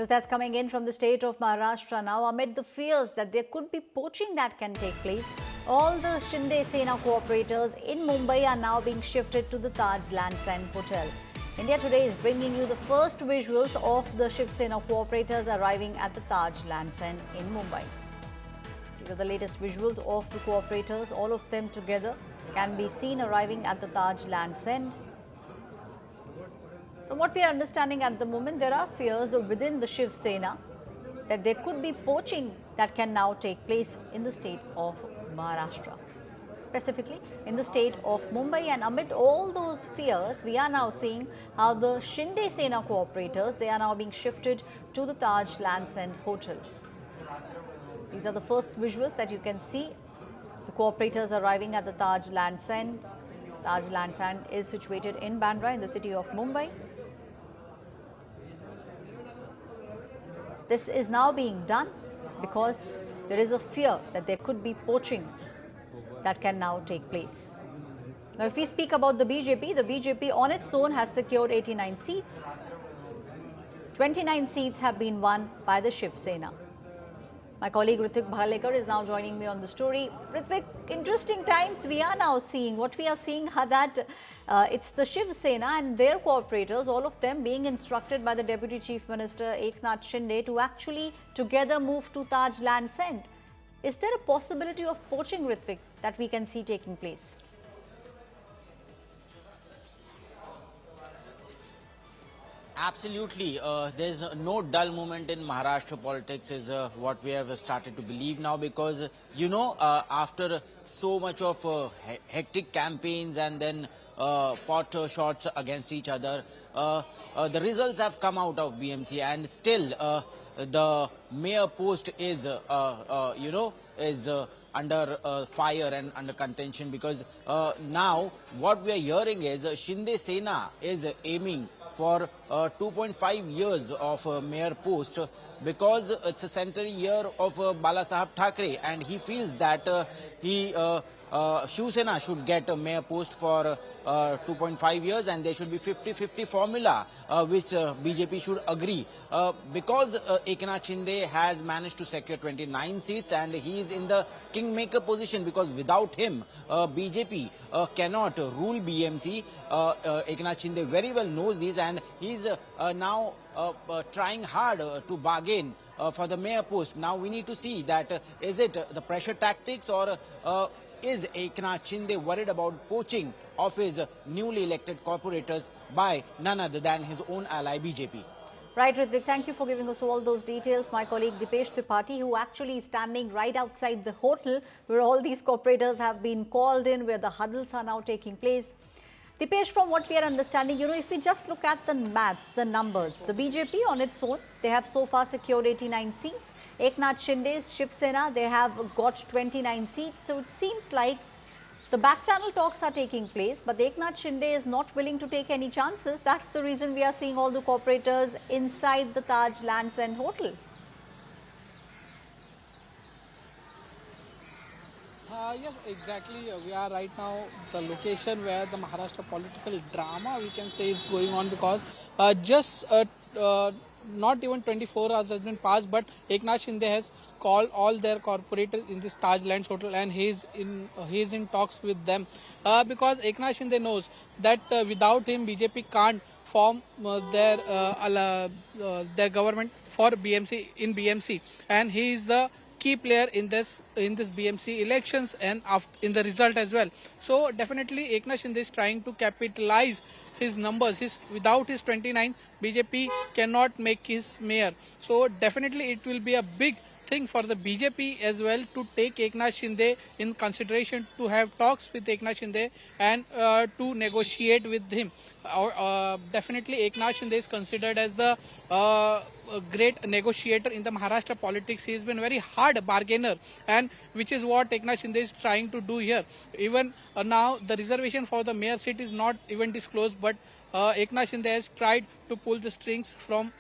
News that's coming in from the state of Maharashtra now. Amid the fears that there could be poaching that can take place, all the Shinde Sena cooperators in Mumbai are now being shifted to the Taj Lands End Hotel. India Today is bringing you the first visuals of the Shiv Sena cooperators arriving at the Taj Lands End in Mumbai. These are the latest visuals of the cooperators. All of them together can be seen arriving at the Taj Lands End. From what we are understanding at the moment, there are fears within the Shiv Sena that there could be poaching that can now take place in the state of Maharashtra, specifically in the state of Mumbai. And amid all those fears, we are now seeing how the Shinde Sena cooperators, they are now being shifted to the Taj Lands End Hotel. These are the first visuals that you can see. The cooperators arriving at the Taj Lands End. Taj Lands End is situated in Bandra in the city of Mumbai. This is now being done because there is a fear that there could be poaching that can now take place. Now, if we speak about the BJP on its own has secured 89 seats. 29 seats have been won by the Shiv Sena. My colleague Ritvik Bhalekar is now joining me on the story. Ritvik, interesting times we are now seeing. What we are seeing that it's the Shiv Sena and their cooperators, all of them being instructed by the Deputy Chief Minister Eknath Shinde to actually together move to Taj Lands End. Is there a possibility of poaching, Ritvik, that we can see taking place? Absolutely. There's no dull moment in Maharashtra politics is what we have started to believe now, because, after so much of hectic campaigns and then pot shots against each other, the results have come out of BMC, and still the mayor post is, under fire and under contention, because now what we are hearing is Shinde Sena is aiming for 2.5 years of mayor post, because it's a centenary year of Balasaheb Thackeray, and he feels that Shiv Sena should get a mayor post for 2.5 years, and there should be 50-50 formula which BJP should agree, because Eknath Shinde has managed to secure 29 seats and he is in the kingmaker position, because without him BJP cannot rule BMC. Eknath Shinde very well knows this, and he is now trying hard to bargain for the mayor post. Now we need to see that is it the pressure tactics, or is Eknath Shinde worried about poaching of his newly elected corporators by none other than his own ally BJP? Right, Ritvik, thank you for giving us all those details. My colleague Dipesh Tripathi, who actually is standing right outside the hotel where all these corporators have been called in, where the huddles are now taking place. Dipesh, from what we are understanding, if we just look at the maths, the numbers, the BJP on its own, they have so far secured 89 seats. Eknath Shinde's Shiv Sena, they have got 29 seats. So it seems like the back channel talks are taking place, but Eknath Shinde is not willing to take any chances. That's the reason we are seeing all the cooperators inside the Taj Lands End Hotel. Yes, exactly. We are right now the location where the Maharashtra political drama, we can say, is going on, because not even 24 hours has been passed, but Eknath Shinde has called all their corporators in this Taj Lands Hotel, and he is in talks with them, because Eknath Shinde knows that without him BJP can't form their government for BMC, and he is the key player in this BMC elections and in the result as well. So definitely Eknath Shinde is trying to capitalize his numbers. Without his 29, BJP cannot make his mayor. So definitely it will be a big thing for the BJP as well to take Eknath Shinde in consideration, to have talks with Eknath Shinde and to negotiate with him. Definitely Eknath Shinde is considered as the great negotiator in the Maharashtra politics. He has been a very hard bargainer, and which is what Eknath Shinde is trying to do here. Even now the reservation for the mayor seat is not even disclosed, but Eknath Shinde has tried to pull the strings from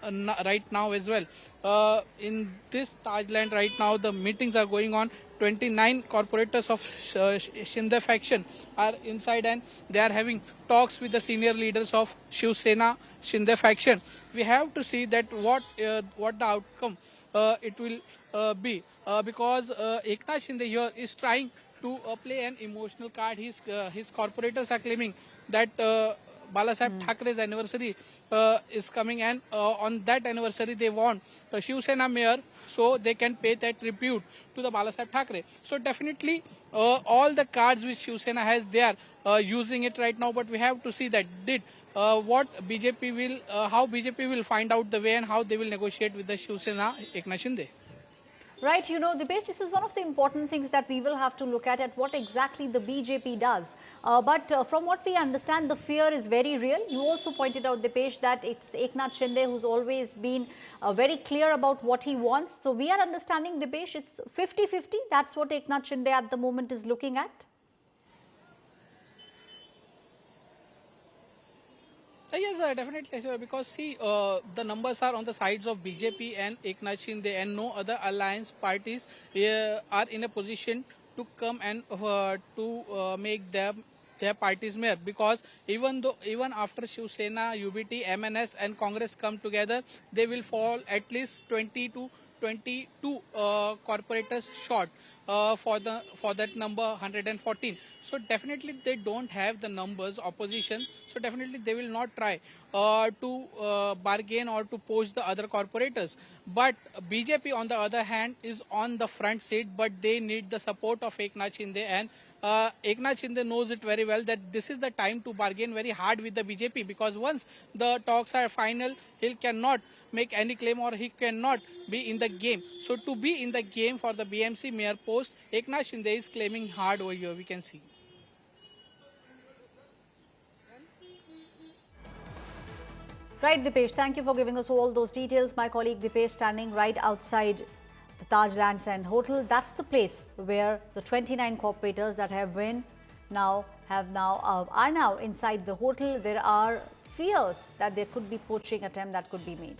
right now as well. In this Taj Land right now, the meetings are going on 29 corporators of Shinde faction are inside, and they are having talks with the senior leaders of Shiv Sena Shinde faction. We have to see that what the outcome it will be, because Eknath Shinde here is trying to play an emotional card. His corporators are claiming that Balasaheb Thackeray's anniversary is coming, and on that anniversary they want Shiv Sena mayor so they can pay that tribute to the Balasaheb Thackeray. So definitely all the cards which Shiv Sena has, they are using it right now, but we have to see that what BJP will, how BJP will find out the way and how they will negotiate with the Shiv Sena Eknath Shinde. Right, you know, Dipesh, this is one of the important things that we will have to look at what exactly the BJP does. But from what we understand, the fear is very real. You also pointed out, Dipesh, that it's Eknath Shinde who's always been very clear about what he wants. So we are understanding, Dipesh, it's 50-50. That's what Eknath Shinde at the moment is looking at. Yes, definitely, sir, because see, the numbers are on the sides of BJP and Eknath Shinde, and no other alliance parties are in a position to come and to make their parties mayor, because even after Shiv Sena, UBT, MNS and Congress come together, they will fall at least 20 to 22 corporators short for that number 114. So definitely they don't have the numbers, opposition. So definitely they will not try to bargain or to poach the other corporators. But BJP on the other hand is on the front seat, but they need the support of Eknath Shinde, and Eknath Shinde knows it very well that this is the time to bargain very hard with the BJP, because once the talks are final, he cannot make any claim or he cannot be in the game. So to be in the game for the BMC mayor post, Eknath Shinde is claiming hard over here, we can see. Right, Dipesh, thank you for giving us all those details. My colleague Dipesh standing right outside the Taj Lands End Hotel. That's the place where the 29 corporators that have been are now inside the hotel. There are fears that there could be poaching attempt that could be made.